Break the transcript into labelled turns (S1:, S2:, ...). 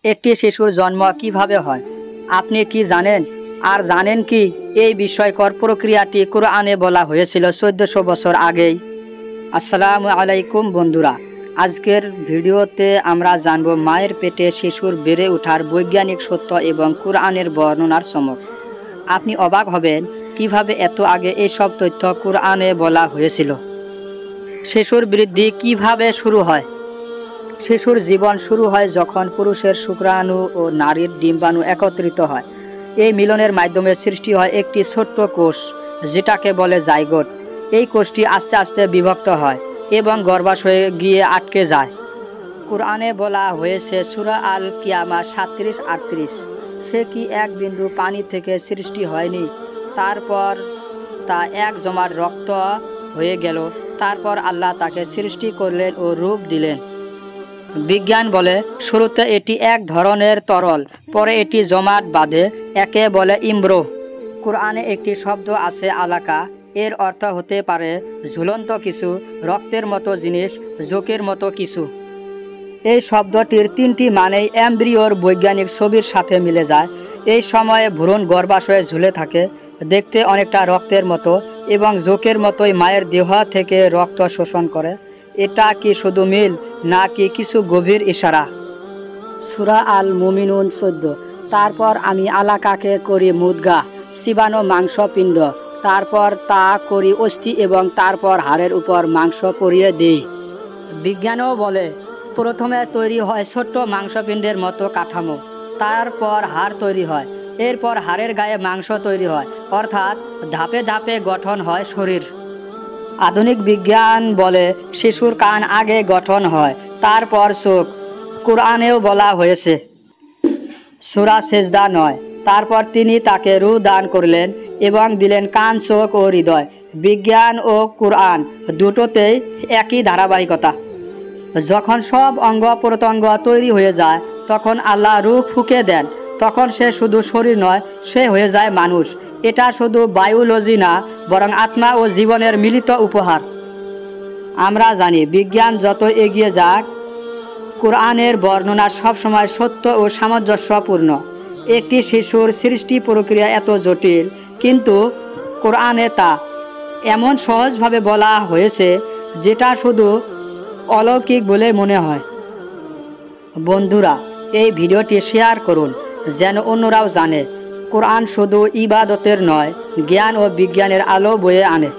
S1: একটি শিশুর জন্ম কিভাবে হয় আপনি কি জানেন? আর জানেন কি এই বিস্ময়কর প্রক্রিয়াটি কোরআনে বলা হয়েছিল 1400 বছর আগেই। আসসালামু আলাইকুম বন্ধুরা, আজকের ভিডিওতে আমরা জানব মায়ের পেটে শিশুর বেড়ে ওঠার বৈজ্ঞানিক সত্য এবং কোরআনের বর্ণনার চমক। আপনি অবাক হবেন কিভাবে এত আগে এইসব তথ্য কোরআনে বলা হয়েছিল। শিশুর বৃদ্ধি কিভাবে শুরু হয়? শিশুর জীবন শুরু হয় যখন পুরুষের শুক্রাণু ও নারীর ডিম্বাণু একত্রিত হয়। এই মিলনের মাধ্যমে সৃষ্টি হয় একটি ছোট্ট কোষ, যেটাকে বলে জাইগোট। এই কোষটি আস্তে আস্তে বিভক্ত হয় এবং গর্ভাশয়ে গিয়ে আটকে যায়। কোরআনে বলা হয়েছে সূরা আল কিয়ামা 37-38, সে কি এক বিন্দু পানি থেকে সৃষ্টি হয়নি, তারপর তা এক জমাট রক্ত হয়ে গেল, তারপর আল্লাহ তাকে সৃষ্টি করলেন ও রূপ দিলেন। বিজ্ঞান বলে শুরুতে এটি এক ধরনের তরল, পরে এটি জমাট বাঁধে, একে বলে ইমব্রো। কোরআনে একটি শব্দ আছে আলাকা, এর অর্থ হতে পারে ঝুলন্ত কিছু, রক্তের মতো জিনিস, জোকের মতো কিছু। এই শব্দটির তিনটি মানেই এমব্রিওর বৈজ্ঞানিক ছবির সাথে মিলে যায়। এই সময়ে ভ্রূণ গর্ভাশয়ে ঝুলে থাকে, দেখতে অনেকটা রক্তের মতো এবং জোকের মতোই মায়ের দেহ থেকে রক্ত শোষণ করে। এটা কি শুধু মিল, নাকি কিছু গভীর ইশারা? সূরা আল মুমিনুন 14, তারপর আমি আলাকাকে করি মুদগা, চিবানো মাংসপিণ্ড, তারপর তা করি অস্থি এবং তারপর হাড়ের উপর মাংস পরিয়ে দিই। বিজ্ঞানও বলে প্রথমে তৈরি হয় ছোট্ট মাংসপিণ্ডের মতো কাঠামো, তারপর হাড় তৈরি হয়, এরপর হাড়ের গায়ে মাংস তৈরি হয়, অর্থাৎ ধাপে ধাপে গঠন হয় শরীর। আধুনিক বিজ্ঞান বলে শিশুর কান আগে গঠন হয়, তারপর চোখ। কোরআনেও বলা হয়েছে সূরা সেজদা 9, তারপর তিনি তাকে রূহ দান করলেন এবং দিলেন কান, চোখ ও হৃদয়। বিজ্ঞান ও কোরআন দুটোতেই একই ধারাবাহিকতা। যখন সব অঙ্গ প্রত্যঙ্গ তৈরি হয়ে যায়, তখন আল্লাহ রূহ ফুঁকে দেন, তখন সে শুধু শরীর নয়, সে হয়ে যায় মানুষ। এটা শুধু বায়োলজি না, বরং আত্মা ও জীবনের মিলিত উপহার। আমরা জানি বিজ্ঞান যত এগিয়ে যাক, কোরআনের বর্ণনা সবসময় সত্য ও সামঞ্জস্যপূর্ণ। একটি শিশুর সৃষ্টি প্রক্রিয়া এত জটিল, কিন্তু কোরআনে তা এমন সহজভাবে বলা হয়েছে যেটা শুধু অলৌকিক বলে মনে হয়। বন্ধুরা, এই ভিডিওটি শেয়ার করুন যেন অন্যরাও জানে কোরআন শুধু ইবাদতের নয়, জ্ঞান ও বিজ্ঞানের আলো বয়ে আনে।